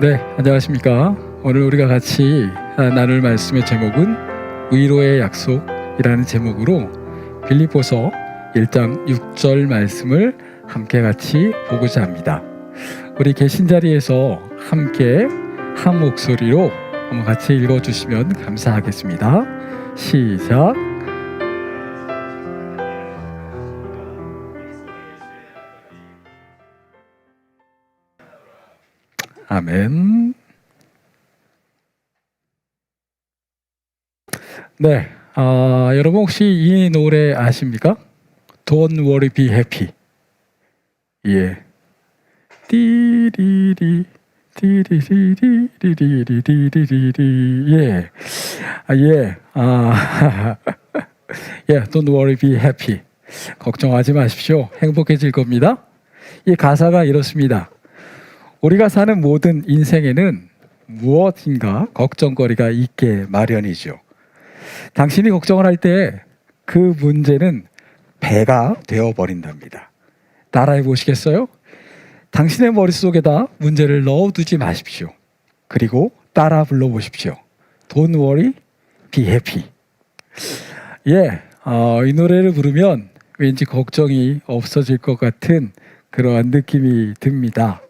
네, 안녕하십니까. 오늘 우리가 같이 나눌 말씀의 제목은 위로의 약속이라는 제목으로 빌립보서 1장 6절 말씀을 함께 같이 보고자 합니다. 우리 계신 자리에서 함께 한 목소리로 한번 같이 읽어주시면 감사하겠습니다. 시작. 아멘. 네, 여러분 혹시 이 노래 아십니까? Don't worry, be happy. 예. 띠리리 띠리리리리리리리리. 예. 예. 예, Don't worry, be happy. 걱정하지 마십시오. 행복해질 겁니다. 이 가사가 이렇습니다. 우리가 사는 모든 인생에는 무엇인가 걱정거리가 있게 마련이죠. 당신이 걱정을 할 때 그 문제는 배가 되어버린답니다. 따라해 보시겠어요? 당신의 머릿속에다 문제를 넣어두지 마십시오. 그리고 따라 불러보십시오. Don't worry, be happy. 예, 이 노래를 부르면 왠지 걱정이 없어질 것 같은 그러한 느낌이 듭니다.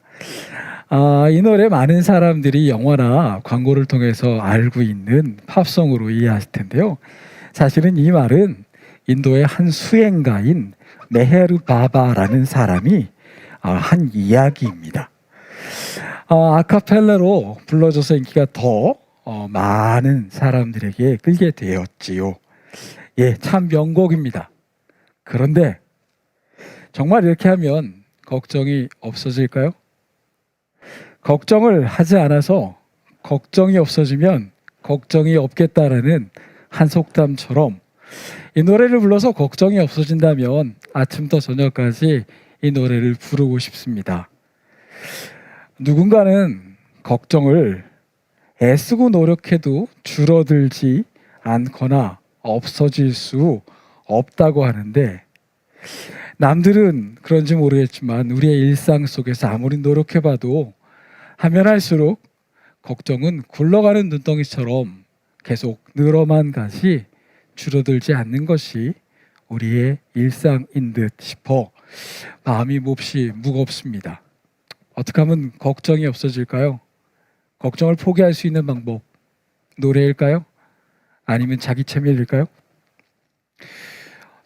이 노래 많은 사람들이 영화나 광고를 통해서 알고 있는 팝송으로 이해하실 텐데요. 사실은 이 말은 인도의 한 수행가인 메헤르 바바라는 사람이 한 이야기입니다. 아카펠라로 불러줘서 인기가 더 많은 사람들에게 끌게 되었지요. 예, 참 명곡입니다. 그런데 정말 이렇게 하면 걱정이 없어질까요? 걱정을 하지 않아서 걱정이 없어지면 걱정이 없겠다라는 한 속담처럼 이 노래를 불러서 걱정이 없어진다면 아침부터 저녁까지 이 노래를 부르고 싶습니다. 누군가는 걱정을 애쓰고 노력해도 줄어들지 않거나 없어질 수 없다고 하는데 남들은 그런지 모르겠지만 우리의 일상 속에서 아무리 노력해봐도 하면 할수록 걱정은 굴러가는 눈덩이처럼 계속 늘어만 가지 줄어들지 않는 것이 우리의 일상인 듯 싶어 마음이 몹시 무겁습니다. 어떻게 하면 걱정이 없어질까요? 걱정을 포기할 수 있는 방법, 노래일까요? 아니면 자기 체면일까요?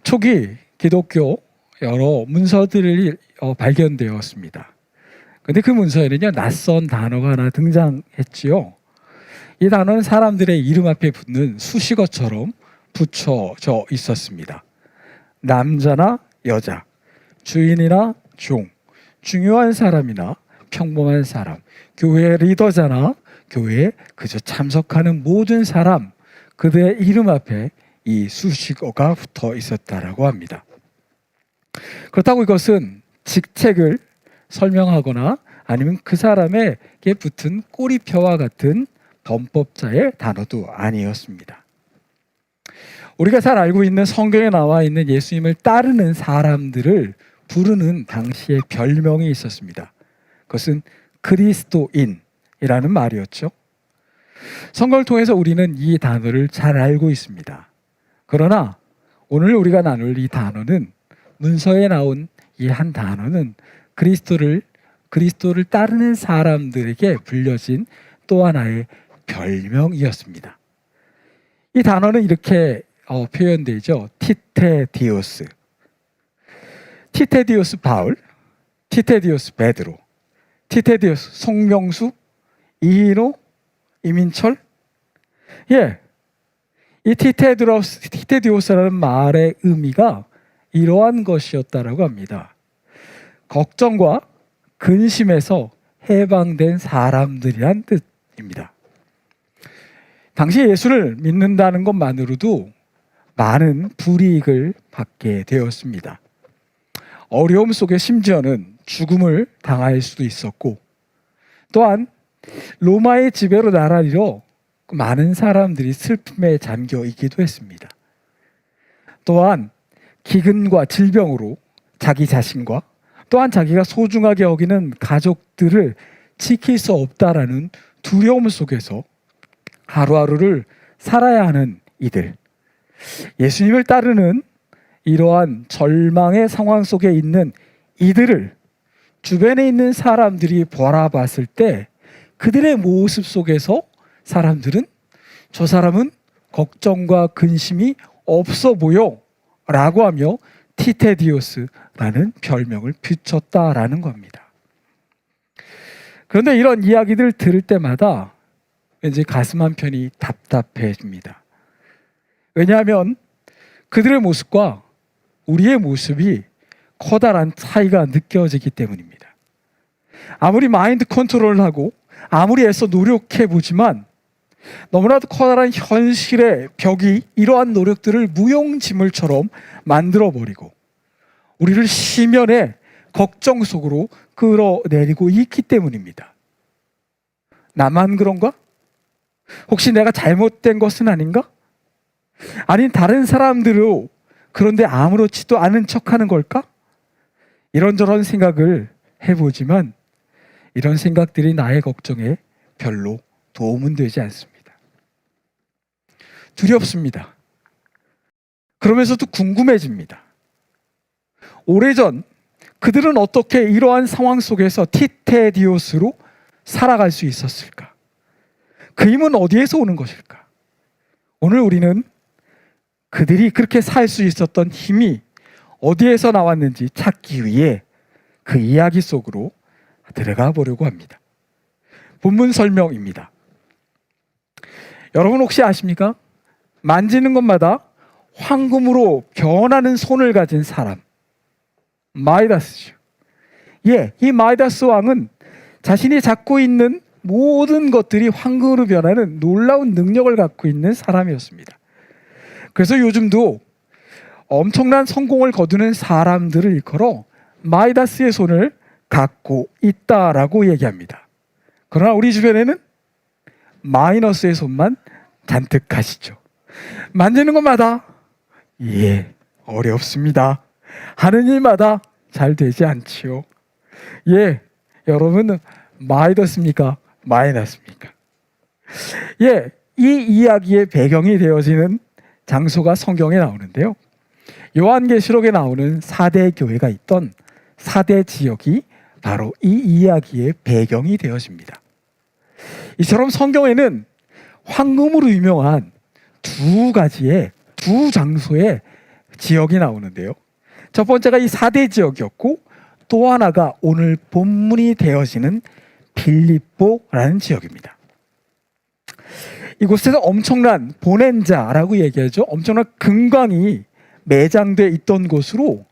초기 기독교 여러 문서들이 발견되었습니다. 근데 그 문서에는요, 낯선 단어가 하나 등장했지요. 이 단어는 사람들의 이름 앞에 붙는 수식어처럼 붙여져 있었습니다. 남자나 여자, 주인이나 종, 중요한 사람이나 평범한 사람, 교회 리더자나 교회에 그저 참석하는 모든 사람, 그들의 이름 앞에 이 수식어가 붙어 있었다라고 합니다. 그렇다고 이것은 직책을 설명하거나 아니면 그 사람에게 붙은 꼬리표와 같은 범법자의 단어도 아니었습니다. 우리가 잘 알고 있는 성경에 나와 있는 예수님을 따르는 사람들을 부르는 당시의 별명이 있었습니다. 그것은 그리스도인이라는 말이었죠. 성경을 통해서 우리는 이 단어를 잘 알고 있습니다. 그러나 오늘 우리가 나눌 이 단어는 문서에 나온 이 한 단어는 그리스도를 따르는 사람들에게 불려진 또 하나의 별명이었습니다. 이 단어는 이렇게 표현되죠. 티테디오스, 티테디오스 바울, 티테디오스 베드로, 티테디오스 송명수, 이인호, 이민철. 예, 이 티테디오스라는 말의 의미가 이러한 것이었다라고 합니다. 걱정과 근심에서 해방된 사람들이란 뜻입니다. 당시 예수를 믿는다는 것만으로도 많은 불이익을 받게 되었습니다. 어려움 속에 심지어는 죽음을 당할 수도 있었고, 또한 로마의 지배로 나라리로 많은 사람들이 슬픔에 잠겨 있기도 했습니다. 또한 기근과 질병으로 자기 자신과 또한 자기가 소중하게 여기는 가족들을 지킬 수 없다라는 두려움 속에서 하루하루를 살아야 하는 이들, 예수님을 따르는 이러한 절망의 상황 속에 있는 이들을 주변에 있는 사람들이 바라봤을 때 그들의 모습 속에서 사람들은 저 사람은 걱정과 근심이 없어 보여 라고 하며 티테디오스라는 별명을 붙였다라는 겁니다. 그런데 이런 이야기들 들을 때마다 왠지 가슴 한편이 답답해집니다. 왜냐하면 그들의 모습과 우리의 모습이 커다란 차이가 느껴지기 때문입니다. 아무리 마인드 컨트롤을 하고 아무리 애써 노력해 보지만 너무나도 커다란 현실의 벽이 이러한 노력들을 무용지물처럼 만들어버리고 우리를 심연의 걱정 속으로 끌어내리고 있기 때문입니다. 나만 그런가? 혹시 내가 잘못된 것은 아닌가? 아니 다른 사람들로 그런데 아무렇지도 않은 척하는 걸까? 이런저런 생각을 해보지만 이런 생각들이 나의 걱정에 별로 도움은 되지 않습니다. 두렵습니다. 그러면서도 궁금해집니다. 오래전 그들은 어떻게 이러한 상황 속에서 티테디오스로 살아갈 수 있었을까? 그 힘은 어디에서 오는 것일까? 오늘 우리는 그들이 그렇게 살 수 있었던 힘이 어디에서 나왔는지 찾기 위해 그 이야기 속으로 들어가 보려고 합니다. 본문 설명입니다. 여러분 혹시 아십니까? 만지는 것마다 황금으로 변하는 손을 가진 사람, 마이다스죠. 이 마이다스 왕은 자신이 잡고 있는 모든 것들이 황금으로 변하는 놀라운 능력을 갖고 있는 사람이었습니다. 그래서 요즘도 엄청난 성공을 거두는 사람들을 일컬어 마이다스의 손을 갖고 있다라고 얘기합니다. 그러나 우리 주변에는 마이너스의 손만 잔뜩 가시죠. 만지는 것마다 어렵습니다. 하는 일마다 잘 되지 않지요. 여러분은 마이너스입니까? 마이너스입니까? 이 이야기의 배경이 되어지는 장소가 성경에 나오는데요. 요한계시록에 나오는 4대 교회가 있던 4대 지역이 바로 이 이야기의 배경이 되어집니다. 이처럼 성경에는 황금으로 유명한 두 장소의 지역이 나오는데요. 첫 번째가 이 4대 지역이었고 또 하나가 오늘 본문이 되어지는 빌립보라는 지역입니다. 이곳에서 엄청난 보넨자라고 얘기하죠. 엄청난 금광이 매장돼 있던 곳으로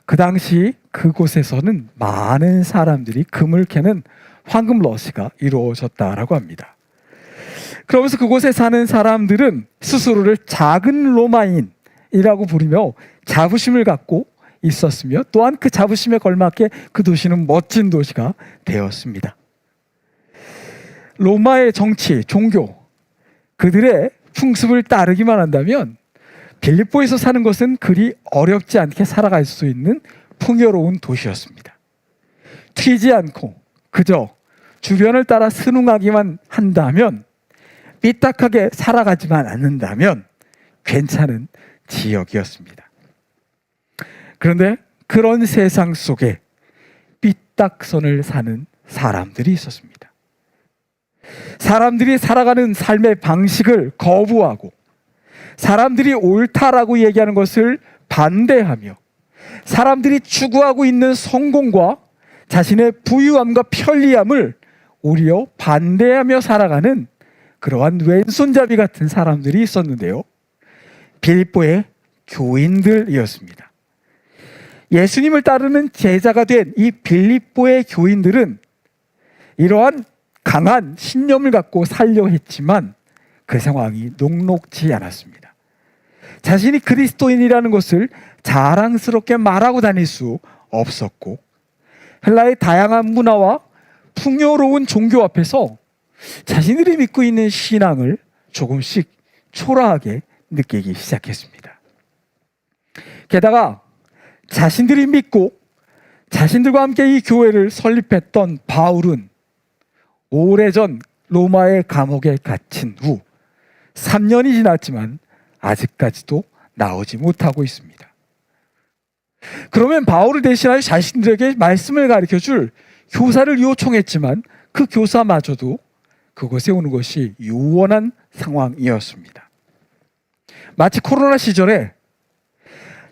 그 당시 그곳에서는 많은 사람들이 금을 캐는 황금 러시가 이루어졌다라고 합니다. 그러면서 그곳에 사는 사람들은 스스로를 작은 로마인이라고 부르며 자부심을 갖고 있었으며 또한 그 자부심에 걸맞게 그 도시는 멋진 도시가 되었습니다. 로마의 정치, 종교, 그들의 풍습을 따르기만 한다면 빌립보에서 사는 것은 그리 어렵지 않게 살아갈 수 있는 풍요로운 도시였습니다. 튀지 않고 그저 주변을 따라 순응하기만 한다면, 삐딱하게 살아가지만 않는다면 괜찮은 지역이었습니다. 그런데 그런 세상 속에 삐딱선을 사는 사람들이 있었습니다. 사람들이 살아가는 삶의 방식을 거부하고 사람들이 옳다라고 얘기하는 것을 반대하며 사람들이 추구하고 있는 성공과 자신의 부유함과 편리함을 오히려 반대하며 살아가는 그러한 왼손잡이 같은 사람들이 있었는데요. 빌립보의 교인들이었습니다. 예수님을 따르는 제자가 된 이 빌립보의 교인들은 이러한 강한 신념을 갖고 살려 했지만 그 상황이 녹록지 않았습니다. 자신이 그리스도인이라는 것을 자랑스럽게 말하고 다닐 수 없었고 헬라의 다양한 문화와 풍요로운 종교 앞에서 자신들이 믿고 있는 신앙을 조금씩 초라하게 느끼기 시작했습니다. 게다가 자신들이 믿고 자신들과 함께 이 교회를 설립했던 바울은 오래전 로마의 감옥에 갇힌 후 3년이 지났지만 아직까지도 나오지 못하고 있습니다. 그러면 바울을 대신하여 자신들에게 말씀을 가르쳐줄 교사를 요청했지만 그 교사마저도 그곳에 오는 것이 요원한 상황이었습니다. 마치 코로나 시절에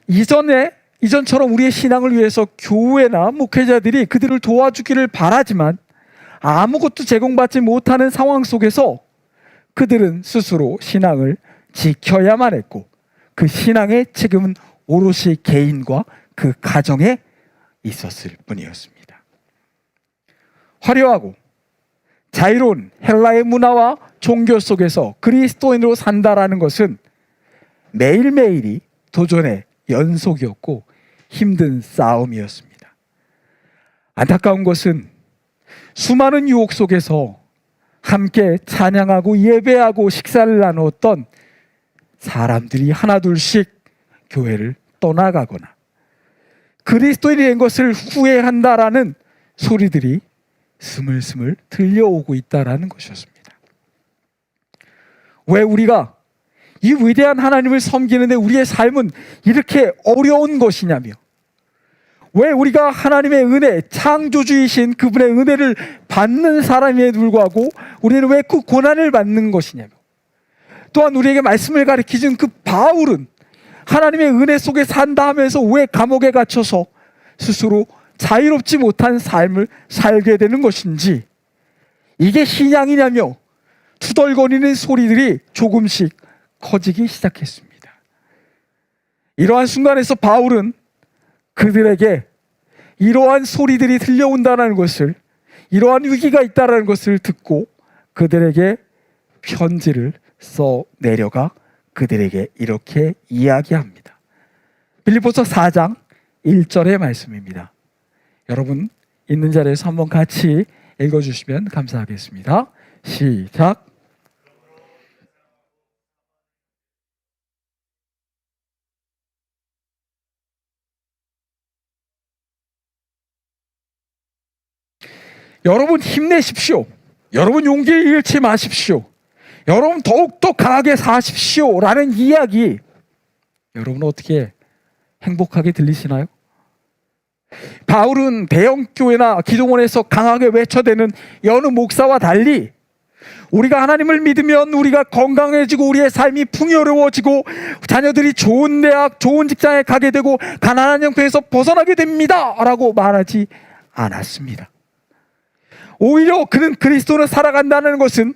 이전처럼 우리의 신앙을 위해서 교회나 목회자들이 그들을 도와주기를 바라지만 아무것도 제공받지 못하는 상황 속에서 그들은 스스로 신앙을 지켜야만 했고 그 신앙의 책임은 오롯이 개인과 그 가정에 있었을 뿐이었습니다. 화려하고 자유로운 헬라의 문화와 종교 속에서 그리스도인으로 산다라는 것은 매일매일이 도전의 연속이었고 힘든 싸움이었습니다. 안타까운 것은 수많은 유혹 속에서 함께 찬양하고 예배하고 식사를 나누었던 사람들이 하나둘씩 교회를 떠나가거나 그리스도인이 된 것을 후회한다라는 소리들이 스물스물 들려오고 있다라는 것이었습니다. 왜 우리가 이 위대한 하나님을 섬기는데 우리의 삶은 이렇게 어려운 것이냐며, 왜 우리가 하나님의 은혜, 창조주이신 그분의 은혜를 받는 사람임에도 불구하고 우리는 왜 그 고난을 받는 것이냐며, 또한 우리에게 말씀을 가르치신 그 바울은 하나님의 은혜 속에 산다 하면서 왜 감옥에 갇혀서 스스로 자유롭지 못한 삶을 살게 되는 것인지, 이게 신앙이냐며 투덜거리는 소리들이 조금씩 커지기 시작했습니다. 이러한 순간에서 바울은 그들에게 이러한 소리들이 들려온다는 것을, 이러한 위기가 있다는 것을 듣고 그들에게 편지를 써 내려가 그들에게 이렇게 이야기합니다. 빌립보서 4장 1절의 말씀입니다. 여러분 있는 자리에서 한번 같이 읽어주시면 감사하겠습니다. 시작. 여러분 힘내십시오. 여러분 용기를 잃지 마십시오. 여러분 더욱더 강하게 사십시오 라는 이야기, 여러분 어떻게 행복하게 들리시나요? 바울은 대형교회나 기도원에서 강하게 외쳐대는 여느 목사와 달리 우리가 하나님을 믿으면 우리가 건강해지고 우리의 삶이 풍요로워지고 자녀들이 좋은 대학, 좋은 직장에 가게 되고 가난한 형편에서 벗어나게 됩니다 라고 말하지 않았습니다. 오히려 그는 그리스도를 살아간다는 것은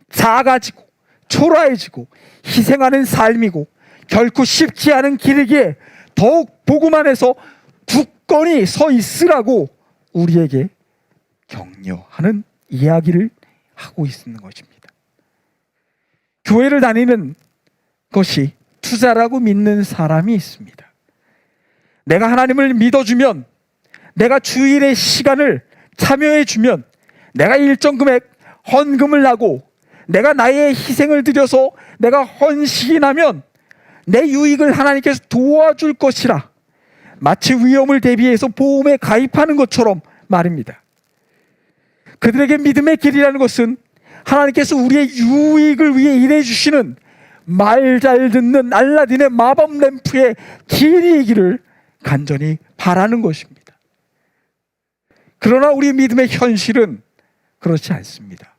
작아지고 초라해지고 희생하는 삶이고 결코 쉽지 않은 길이기에 더욱 복음 안에서 굳건히 서 있으라고 우리에게 격려하는 이야기를 하고 있는 것입니다. 교회를 다니는 것이 투자라고 믿는 사람이 있습니다. 내가 하나님을 믿어주면, 내가 주일의 시간을 참여해주면, 내가 일정 금액 헌금을 하고 내가 나의 희생을 드려서 내가 헌신하면 내 유익을 하나님께서 도와줄 것이라, 마치 위험을 대비해서 보험에 가입하는 것처럼 말입니다. 그들에게 믿음의 길이라는 것은 하나님께서 우리의 유익을 위해 일해 주시는 말 잘 듣는 알라딘의 마법 램프의 길이기를 간절히 바라는 것입니다. 그러나 우리 믿음의 현실은 그렇지 않습니다.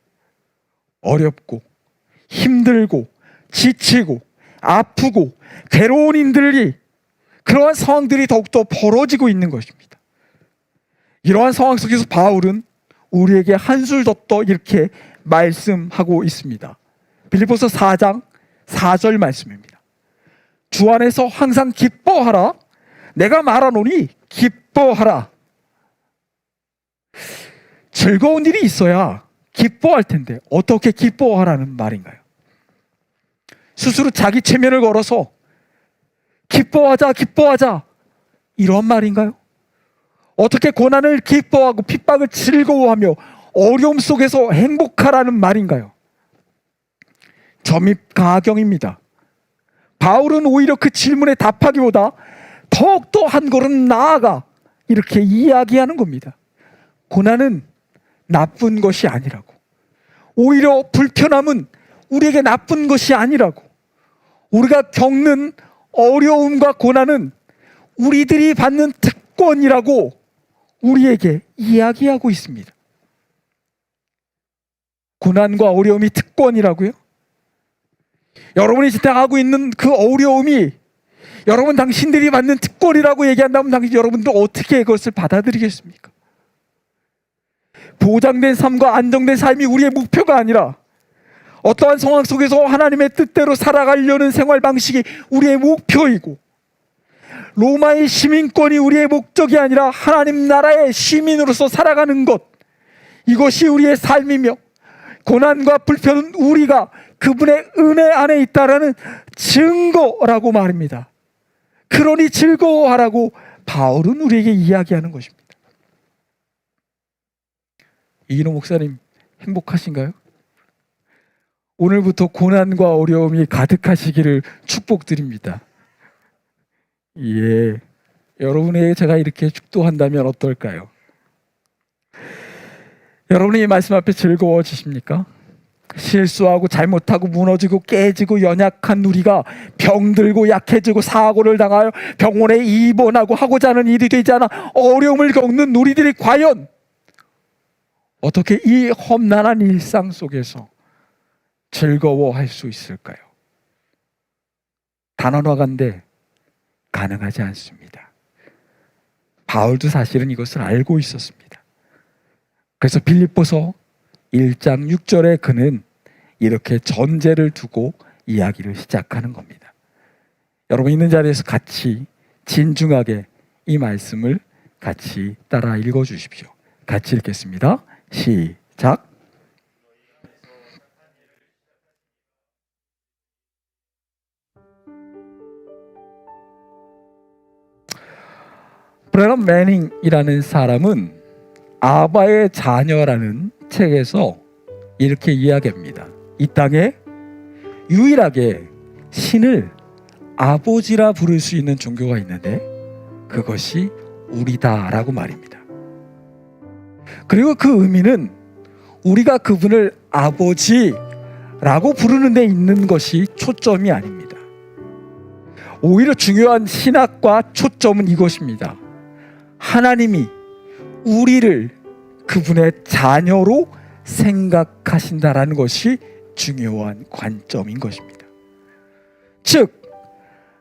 어렵고 힘들고 지치고 아프고 괴로운 인들이, 그러한 상황들이 더욱더 벌어지고 있는 것입니다. 이러한 상황 속에서 바울은 우리에게 한술 더 이렇게 말씀하고 있습니다. 빌립보서 4장 4절 말씀입니다. 주 안에서 항상 기뻐하라. 내가 말하노니 기뻐하라. 즐거운 일이 있어야 기뻐할 텐데 어떻게 기뻐하라는 말인가요? 스스로 자기 체면을 걸어서 기뻐하자 기뻐하자 이런 말인가요? 어떻게 고난을 기뻐하고 핍박을 즐거워하며 어려움 속에서 행복하라는 말인가요? 점입가경입니다. 바울은 오히려 그 질문에 답하기보다 더욱더 한 걸음 나아가 이렇게 이야기하는 겁니다. 고난은 나쁜 것이 아니라고, 오히려 불편함은 우리에게 나쁜 것이 아니라고, 우리가 겪는 어려움과 고난은 우리들이 받는 특권이라고 우리에게 이야기하고 있습니다. 고난과 어려움이 특권이라고요? 여러분이 지탱하고 있는 그 어려움이 여러분 당신들이 받는 특권이라고 얘기한다면 여러분들 어떻게 그것을 받아들이겠습니까? 보장된 삶과 안정된 삶이 우리의 목표가 아니라 어떠한 상황 속에서 하나님의 뜻대로 살아가려는 생활 방식이 우리의 목표이고, 로마의 시민권이 우리의 목적이 아니라 하나님 나라의 시민으로서 살아가는 것, 이것이 우리의 삶이며, 고난과 불편은 우리가 그분의 은혜 안에 있다라는 증거라고 말입니다. 그러니 즐거워하라고 바울은 우리에게 이야기하는 것입니다. 이인호 목사님, 행복하신가요? 오늘부터 고난과 어려움이 가득하시기를 축복드립니다. 예, 여러분에게 제가 이렇게 축도한다면 어떨까요? 여러분이 이 말씀 앞에 즐거워지십니까? 실수하고 잘못하고 무너지고 깨지고 연약한 우리가 병들고 약해지고 사고를 당하여 병원에 입원하고 하고자 하는 일이 되지 않아 어려움을 겪는 우리들이 과연 어떻게 이 험난한 일상 속에서 즐거워할 수 있을까요? 단언하건대 가능하지 않습니다. 바울도 사실은 이것을 알고 있었습니다. 그래서 빌립보서 1장 6절에 그는 이렇게 전제를 두고 이야기를 시작하는 겁니다. 여러분 있는 자리에서 같이 진중하게 이 말씀을 같이 따라 읽어주십시오. 같이 읽겠습니다. 시작. 브래넌 매닝이라는 사람은 아바의 자녀라는 책에서 이렇게 이야기합니다. 이 땅에 유일하게 신을 아버지라 부를 수 있는 종교가 있는데 그것이 우리다라고 말입니다. 그리고 그 의미는 우리가 그분을 아버지라고 부르는 데 있는 것이 초점이 아닙니다. 오히려 중요한 신학과 초점은 이것입니다. 하나님이 우리를 그분의 자녀로 생각하신다라는 것이 중요한 관점인 것입니다. 즉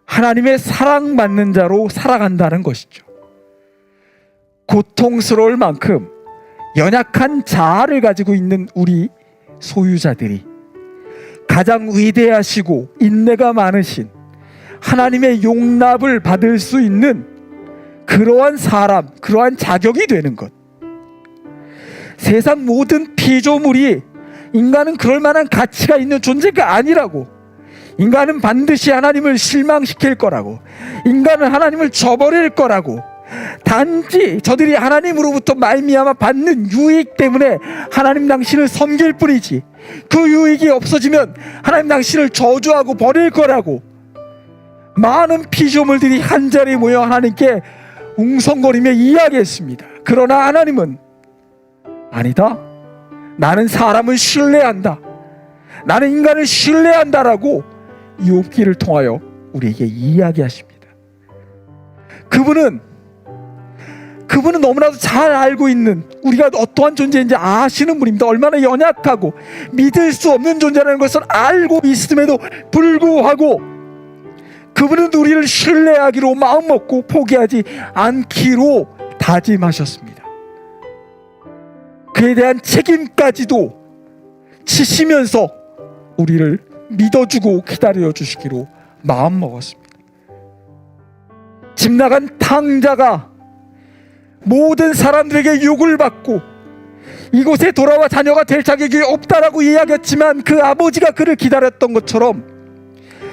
하나님의 사랑받는 자로 살아간다는 것이죠. 고통스러울 만큼 연약한 자아를 가지고 있는 우리 소유자들이 가장 위대하시고 인내가 많으신 하나님의 용납을 받을 수 있는 그러한 사람, 그러한 자격이 되는 것. 세상 모든 피조물이 인간은 그럴 만한 가치가 있는 존재가 아니라고, 인간은 반드시 하나님을 실망시킬 거라고, 인간은 하나님을 저버릴 거라고, 단지 저들이 하나님으로부터 말미암아 받는 유익 때문에 하나님 당신을 섬길 뿐이지 그 유익이 없어지면 하나님 당신을 저주하고 버릴 거라고 많은 피조물들이 한자리에 모여 하나님께 웅성거리며 이야기했습니다. 그러나 하나님은 아니다, 나는 사람을 신뢰한다, 나는 인간을 신뢰한다라고 욥기를 통하여 우리에게 이야기하십니다. 그분은 너무나도 잘 알고 있는, 우리가 어떠한 존재인지 아시는 분입니다. 얼마나 연약하고 믿을 수 없는 존재라는 것을 알고 있음에도 불구하고 그분은 우리를 신뢰하기로 마음먹고 포기하지 않기로 다짐하셨습니다. 그에 대한 책임까지도 지시면서 우리를 믿어주고 기다려주시기로 마음먹었습니다. 집 나간 탕자가 모든 사람들에게 욕을 받고 이곳에 돌아와 자녀가 될 자격이 없다라고 이야기했지만 그 아버지가 그를 기다렸던 것처럼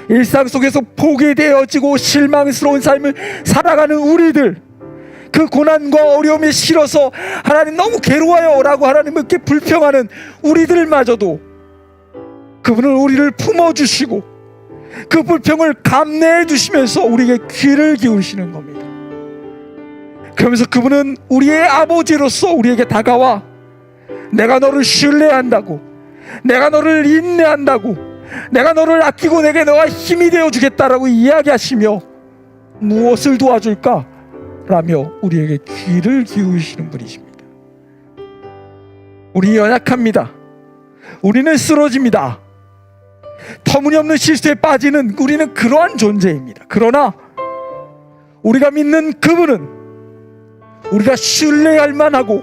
일상 속에서 포기되어지고 실망스러운 삶을 살아가는 우리들, 그 고난과 어려움이 싫어서 하나님 너무 괴로워요 라고 하나님께 불평하는 우리들마저도 그분은 우리를 품어주시고 그 불평을 감내해 주시면서 우리에게 귀를 기울이시는 겁니다. 그러면서 그분은 우리의 아버지로서 우리에게 다가와 내가 너를 신뢰한다고, 내가 너를 인내한다고, 내가 너를 아끼고 내게 너가 힘이 되어주겠다라고 이야기하시며 무엇을 도와줄까? 라며 우리에게 귀를 기울이시는 분이십니다. 우리 연약합니다. 우리는 쓰러집니다. 터무니없는 실수에 빠지는 우리는 그러한 존재입니다. 그러나 우리가 믿는 그분은 우리가 신뢰할 만하고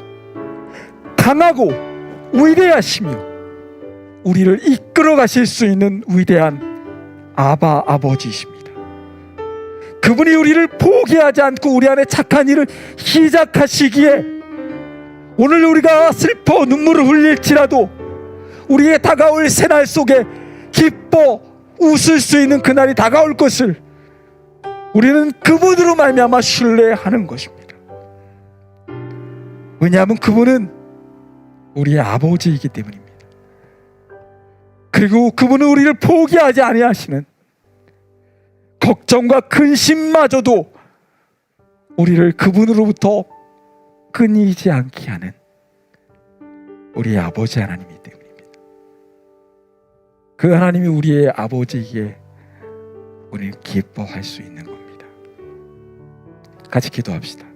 강하고 위대하시며 우리를 이끌어 가실 수 있는 위대한 아바 아버지이십니다. 그분이 우리를 포기하지 않고 우리 안에 착한 일을 시작하시기에 오늘 우리가 슬퍼 눈물을 흘릴지라도 우리의 다가올 새날 속에 기뻐 웃을 수 있는 그날이 다가올 것을 우리는 그분으로 말미암아 신뢰하는 것입니다. 왜냐하면 그분은 우리의 아버지이기 때문입니다. 그리고 그분은 우리를 포기하지 아니하시는, 걱정과 근심마저도 우리를 그분으로부터 끊이지 않게 하는 우리의 아버지 하나님이기 때문입니다. 그 하나님이 우리의 아버지이기에 우리는 기뻐할 수 있는 겁니다. 같이 기도합시다.